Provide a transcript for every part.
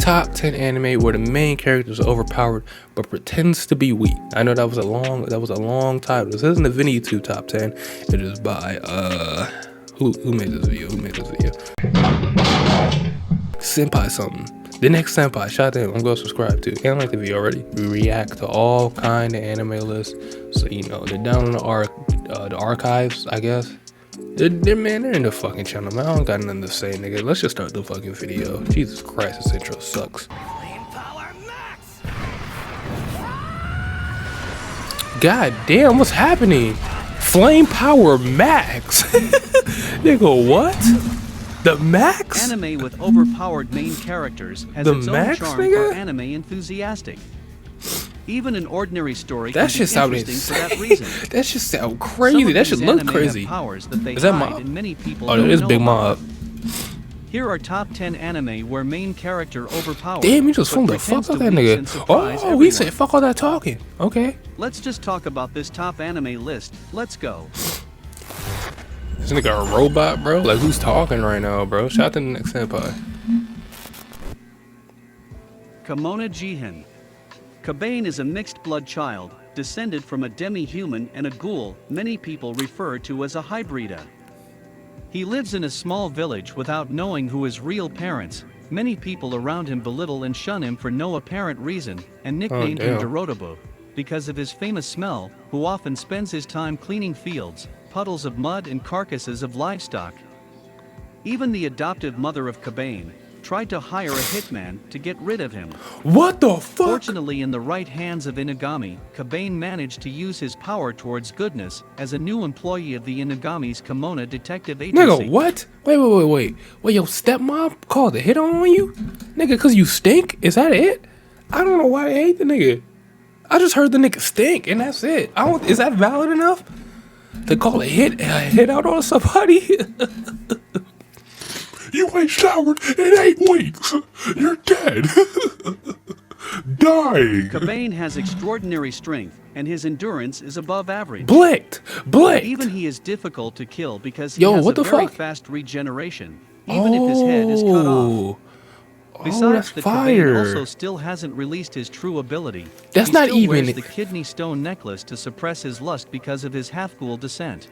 top 10 anime where the main character is overpowered but pretends to be weak. I know that was a long title. This isn't a YouTube top 10. It is by who made this video? Senpai something. The next senpai, shout out to him. I'm gonna subscribe to. And like the video already. We react to all kind of anime lists, so you know they're down in the archives, I guess. They're in the fucking channel, man. I don't got nothing to say, nigga. Let's just start the fucking video. Jesus Christ, this intro sucks. God damn, what's happening? Flame Power Max. Nigga, what? The Max? Anime with overpowered main characters has the its Max, own charm nigga? for anime enthusiastic. Even an ordinary story that can shit be interesting insane. for that reason. That shit sound crazy. That shit look crazy. Powers that they Is that hide Mob? and many people Oh, don't that is know Big about. Mob. Here are top 10 anime where main character overpowered. Damn, you just but filmed the pretends fuck out to that weaken and nigga. surprise Oh, he everyone. said fuck all that talking. Okay. Let's just talk about this top anime list. Let's go. This nigga a robot, bro? Like, who's talking right now, bro? Shout out to the next senpai. Kaiman Jihin. Kaiman is a mixed blood child, descended from a demi-human and a ghoul many people refer to as a hybrida. He lives in a small village without knowing who his real parents. Many people around him belittle and shun him for no apparent reason, and nicknamed him Dorotobo because of his famous smell, who often spends his time cleaning fields, puddles of mud and carcasses of livestock. Even the adoptive mother of Kaiman tried to hire a hitman to get rid of him. What the fuck? Fortunately, in the right hands of Inagami, Kaiman managed to use his power towards goodness as a new employee of the Inagami's Kimona Detective Agency. Nigga, what? Wait. Wait, your stepmom called a hit on you? Nigga, cause you stink? Is that it? I don't know why I hate the nigga. I just heard the nigga stink and that's it. Is that valid enough to call a hit out on somebody? You ain't showered in 8 weeks. You're dead. Dying. Kaiman has extraordinary strength, and his endurance is above average. Blinked. Even he is difficult to kill because he has a very fast regeneration, even if his head is cut off. Besides, the Kaiman also still hasn't released his true ability. That's not even wears the kidney stone necklace to suppress his lust because of his half-ghoul descent.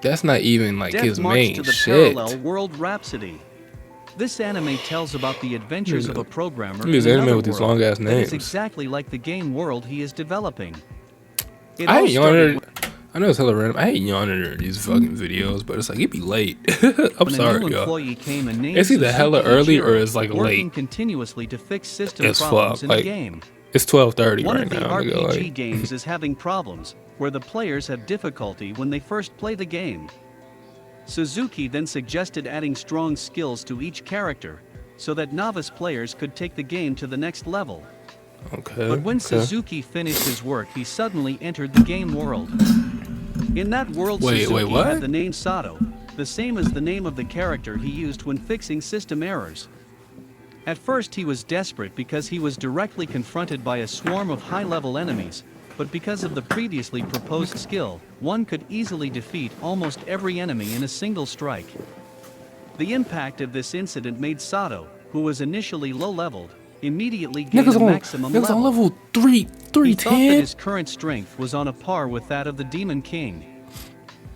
That's not even like his main to the shit. Parallel World Rhapsody. This anime tells about the adventures of a programmer This in anime another with these world long ass that names. is exactly like the game world he is developing. I know it's hella random. I hate yawning during these fucking videos, but it's like it be late. I'm sorry, y'all. It's either hella early or it's like late. Continuously to fix system It's problems fuck. in Like, the game. it's 12:30 One right of the now. RPG games is having problems, where the players have difficulty when they first play the game. Suzuki then suggested adding strong skills to each character, so that novice players could take the game to the next level. Okay. But when Suzuki finished his work, he suddenly entered the game world. In that world, Suzuki had the name Sato, the same as the name of the character he used when fixing system errors. At first he was desperate because he was directly confronted by a swarm of high-level enemies, but because of the previously proposed skill, one could easily defeat almost every enemy in a single strike. The impact of this incident made Sato, who was initially low-leveled, immediately gain a maximum level. On level 310. He thought that his current strength was on a par with that of the Demon King.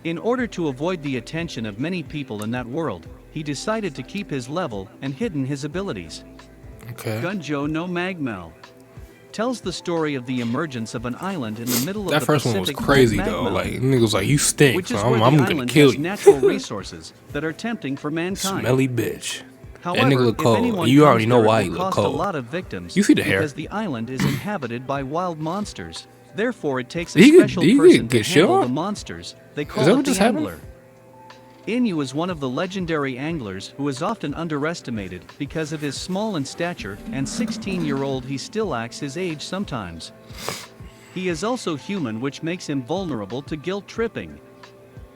In order to avoid the attention of many people in that world, he decided to keep his level and hidden his abilities. Okay. Gunjo no Magma tells the story of the emergence of an island in the middle of the Pacific. That first one was crazy though. Like niggas like you stink, which is so where I'm the gonna island kill has you. natural resources that are tempting for mankind. Smelly bitch. However, that nigga look if cold. anyone You comes already know there, why it he will look cost cold. a lot of victims. You see the hair? Because the island is inhabited by wild monsters. Therefore, it takes a He could- special he could person to get shit handle on? the monsters. They Is call that it what the just happened? angler. Inyu is one of the legendary anglers who is often underestimated because of his small in stature, and 16-year-old he still acts his age sometimes. He is also human, which makes him vulnerable to guilt tripping.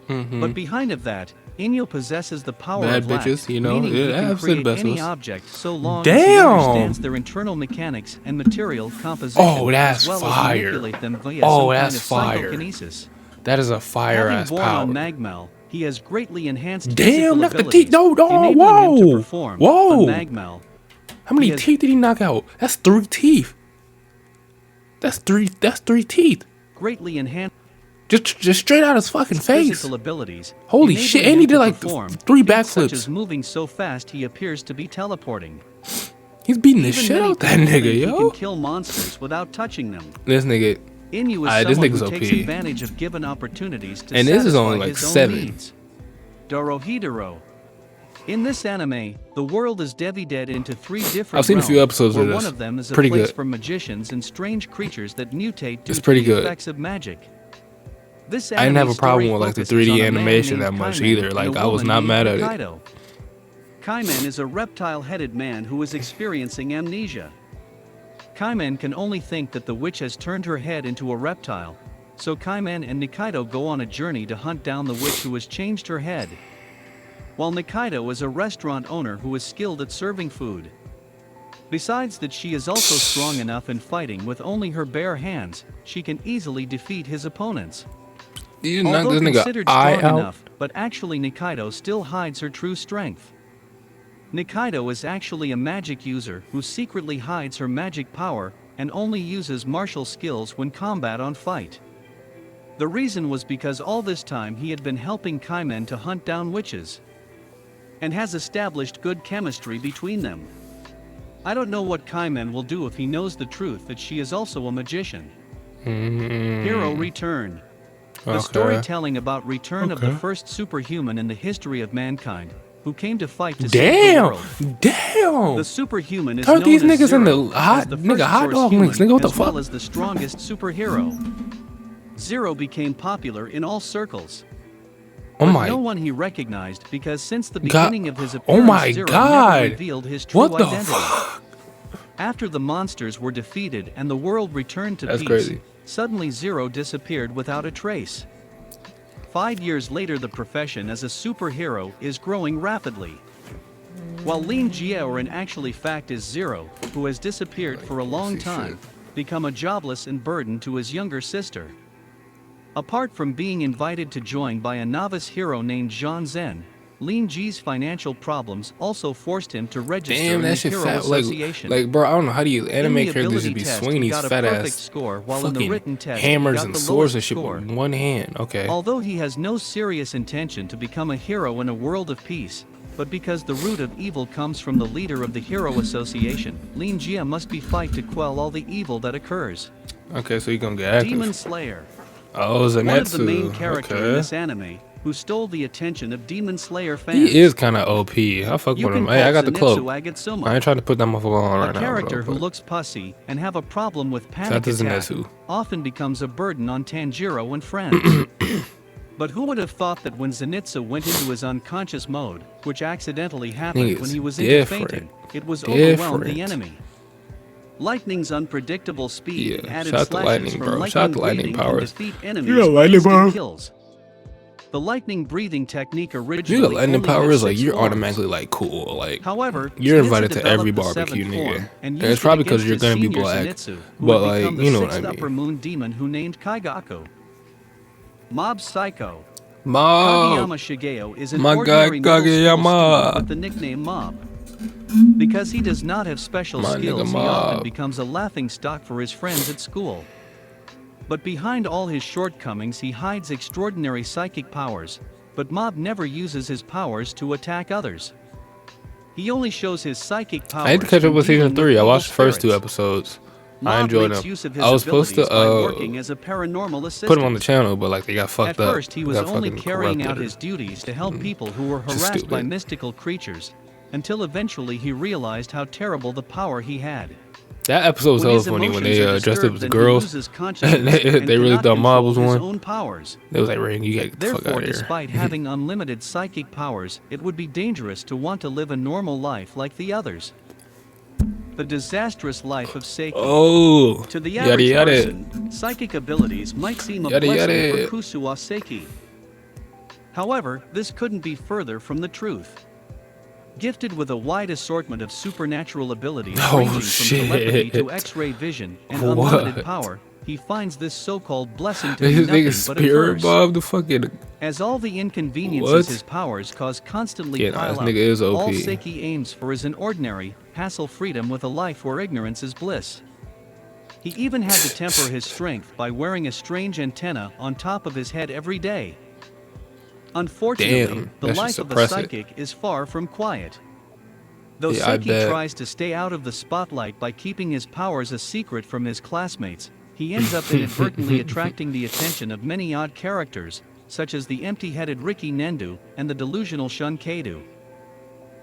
But behind of that, Inyo possesses the power Bad of lack, bitches, you know, meaning he yeah, can I've said create best any ones. object so long Damn! as he understands their internal mechanics and material composition, Oh, that's as well fire. as manipulate them via Oh, some that's kind of fire. psychokinesis. That is a fire ass Having born on power. Magma, he has greatly enhanced Damn, physical not the abilities, no, enabling him to whoa, perform whoa. on Magma. How many teeth did he knock out? That's 3 teeth. That's three teeth. Greatly enhanced Just straight out his fucking face. Physical abilities. Holy shit! And he did like 3 backflips. Such as moving so fast he appears to be teleporting. He's beating the shit out that nigga, yo. He can kill monsters without touching them. This nigga. Inu is someone who takes advantage of given opportunities to and this is only satisfy like his own 7. needs. Dorohedoro. In this anime, the world is divided into 3 different I've seen a few episodes of this. One of them is a pretty place good. for magicians and strange creatures that mutate due It's pretty to the good. effects of magic. This I didn't have a problem with like the 3D focuses on a man animation named that much Kaiman either. and Like a I was woman not named mad at it. Nikita. Kaiman is a reptile-headed man who is experiencing amnesia. Kaiman can only think that the witch has turned her head into a reptile, so Kaiman and Nikita go on a journey to hunt down the witch who has changed her head. While Nikita is a restaurant owner who is skilled at serving food. Besides that, she is also strong enough in fighting with only her bare hands, she can easily defeat his opponents. You knocked Although this nigga considered eye strong out. enough, but actually Nikaido still hides her true strength. Nikaido is actually a magic user who secretly hides her magic power and only uses martial skills when combat on fight. The reason was because all this time he had been helping Kaiman to hunt down witches and has established good chemistry between them. I don't know what Kaiman will do if he knows the truth that she is also a magician. Hero Return. The storytelling about return of the first superhuman in the history of mankind, who came to fight to save the world. Damn! The superhuman is Turn known these as niggas Zero, into hot as the nigga first hot source dog human, links, nigga. What the as well fuck? as the strongest superhero. Zero became popular in all circles. Oh But my no one he recognized because since the God. beginning of his Oh appearance, my Zero God. never revealed his true What the identity. fuck? After the monsters were defeated and the world returned to That's peace, crazy. suddenly Zero disappeared without a trace. 5 years later, the profession as a superhero is growing rapidly. While Lin Jia actually fact is Zero, who has disappeared for a long time, become a jobless and burden to his younger sister. Apart from being invited to join by a novice hero named Zhang Zhen, Lin Ji's financial problems also forced him to register Damn, in the that shit Hero fat. Association. Like, bro, I don't know how do you In anime the characters ability just be test, swinging he these got a fat perfect ass score, while in the fucking written test, he hammers got and the swords and lowest shit score. with one hand. Okay. Although he has no serious intention to become a hero in a world of peace, but because the root of evil comes from the leader of the Hero Association, Lin Jia must be fight to quell all the evil that occurs. Okay, so you gonna get active. Demon Slayer. Oh, Zenitsu. One of the main characters in Okay. this anime, who stole the attention of Demon Slayer fans. He is kind of OP. I fuck You with can him. Hey, I call got the Zenitsu cloak. Agatsuma, I ain't trying to put that motherfucker on right a now. character bro, who but looks pussy and have a problem with shout out panic to attack, Zenitsu. often becomes a burden on Tanjiro and friends. But who would have thought that when Zenitsu went into his unconscious mode, which accidentally happened Nigga's when he was into different. fainting, it was overwhelmed the Different. enemy. Lightning's unpredictable speed Yeah, added shout out to slashes Lightning, from bro. lightning Shout out to Lightning breathing can powers. defeat enemies You got with lightning instant power? kills. The lightning breathing technique You originally got lightning only had powers, like 6 you're forms. automatically like cool. Like However, you're Zenitsu invited to every developed the barbecue, 7th nigga. form and And used it's it probably because against you're his gonna be senior black. Zenitsu, who But had like, become the you know what 6th I upper mean. moon demon who named Kaigaku. Mob Psycho. Mob. Kageyama Shigeo is an My guy ordinary middle school Kageyama. student with the nickname Mob. Because he does not have special My nigga skills, he often Mob. becomes a laughingstock for his friends at school. But behind all his shortcomings, he hides extraordinary psychic powers, but Mob never uses his powers to attack others. He only shows his psychic powers. I had to catch up when with season dealing 3. I evil watched the first 2 spirits. episodes. I Mob enjoyed makes them. use of his I was supposed to abilities by working as a paranormal assistant. put him on the channel, but like they got fucked At up. first, he They was got only fucking carrying out corrupted. his duties to help people who were Just harassed by stupid. mystical creatures, until eventually he realized how terrible the power he had. That episode was When hella his funny when emotions they are dressed up disturbed, as then he girls. loses consciousness they and really cannot thought Mob was control his one. own powers. They was like, Ring, you gotta get the fuck Therefore, out of here. despite having unlimited psychic powers, it would be dangerous to want to live a normal life like the others. The disastrous life of Seiki. Oh, To the yada average yada. person, psychic abilities might seem a Yada blessing yada. for Kusuwa Seiki. However, this couldn't be further from the truth. Gifted with a wide assortment of supernatural abilities Oh, ranging from telepathy to shit. X-ray vision and What? unlimited power, he finds this so-called blessing to be This nothing nigga but a Spirit curse. Bob the fucking. As all the inconveniences What? his powers cause constantly Yeah, nah, pile this up, nigga is all OP. Seiki aims for is an ordinary, hassle freedom with a life where ignorance is bliss. He even had to temper his strength by wearing a strange antenna on top of his head every day. Unfortunately, Damn, the that should life of a suppress it. psychic is far from quiet. Though Yeah, I Seiki bet. tries to stay out of the spotlight by keeping his powers a secret from his classmates, he ends up inadvertently attracting the attention of many odd characters, such as the empty-headed Riki Nendu and the delusional Shun Keidu.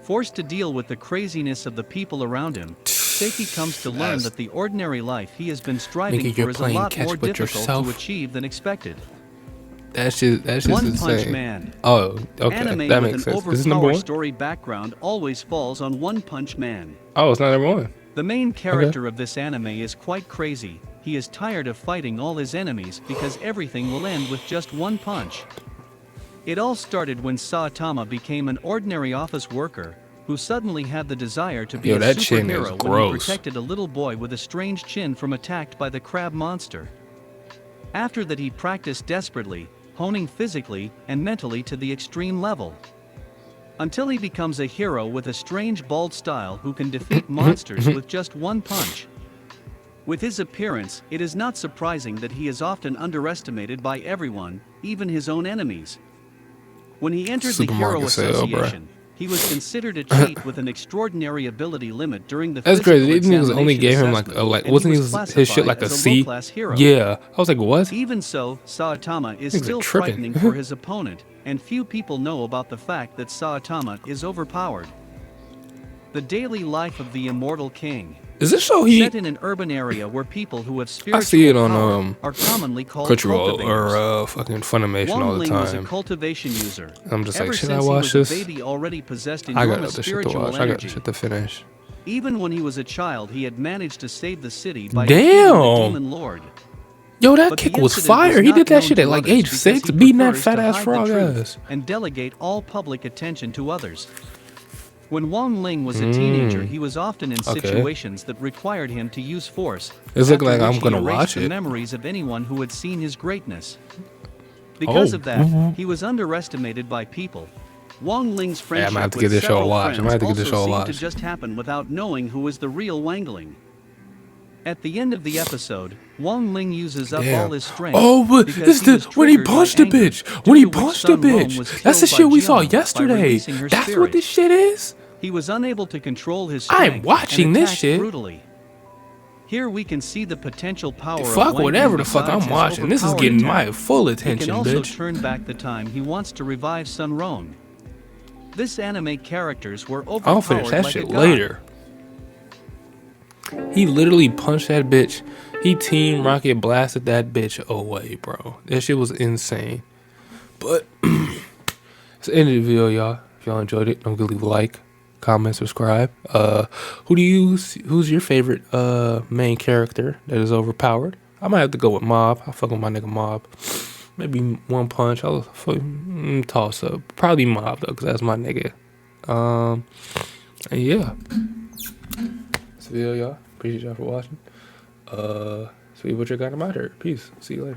Forced to deal with the craziness of the people around him, Seiki comes to learn That's- that the ordinary life he has been striving Nigga, for you're is a playing lot catch more with difficult yourself. to achieve than expected. That's just One insane. Punch Man. Oh, okay, Anime that with makes an sense. This is number overpowered one. story background always falls on One Punch Man. Oh, it's not number one. The main character of this anime is quite crazy. He is tired of fighting all his enemies because everything will end with just one punch. It all started when Saitama became an ordinary office worker who suddenly had the desire to be Yo, a that chin is superhero when he gross. protected a little boy with a strange chin from attacked by the crab monster. After that, he practiced desperately, honing physically and mentally to the extreme level, until he becomes a hero with a strange bald style who can defeat monsters with just one punch. With his appearance, it is not surprising that he is often underestimated by everyone, even his own enemies. When he entered the Hero Supermarket sale, bruh. Association, he was considered a cheat with an extraordinary ability limit during the That's physical crazy. These niggas only examination gave him like assessment, a like. and Wasn't he his was his shit like classified a as C? low-class hero. Yeah, I was like, what? Even so, Saitama is Niggas are still tripping. frightening for his opponent, and few people know about the fact that Saitama is overpowered. The daily life of the Immortal King. Is this show he? Set in an urban area where people who have spiritual see it on, power are commonly called Crunchyroll cultivators. or fucking Funimation all Wong the Ling was a time. cultivation user. I'm just like, Ever should I since watch he was this? a baby, already possessed I got enormous other shit to spiritual watch. I got energy. shit to finish. Even when he was a child, he had managed to save the city by Damn. defeating the demon lord. Yo, that But kick the was incident fire. He not did that known shit to at like others age because 6, he beating that prefers fat to ass hide the frog truth ass. and delegate all public attention to others. When Wong Ling was a teenager, he was often in Okay. situations that required him to use force. It's looking after like which I'm gonna he erased watch the it. memories of anyone who had seen his greatness. Because Oh. of that, he was underestimated by people. Wong Ling's I'm friendship gonna have to with give this show a several watch. I'm gonna have to give friends this show a also seemed watch. to just happen without knowing who was the real Wangling. At the end of the episode, Wong Ling uses up all his strength. Oh, but because this he was is when he triggered by punched the anger, bitch. due When he to which punched the Sun Rome bitch. was That's the killed shit by we saw Jiang by yesterday. releasing her That's spirit. what this shit is. He was unable to control his I'm strength watching and this attacked shit. brutally. Here we can see the potential power of Fuck Wang whatever Ling the fuck besides I'm his watching. This is overpowered getting attack. my full He attention, can also bitch. turn back the time he wants to revive Sun Rong. This anime characters were overpowered I'll finish that like shit a god. later. He literally punched that bitch. He team rocket blasted that bitch away, bro. That shit was insane. But it's the end of the video, y'all. If y'all enjoyed it, don't forget to leave a like, comment, subscribe. Who's your favorite main character that is overpowered? I might have to go with Mob. I fuck with my nigga Mob. Maybe One Punch. I'll toss up. Probably Mob though, cause that's my nigga. And yeah. That's the video, y'all. Appreciate y'all for watching. See what you got in my dirt. Peace. See you later.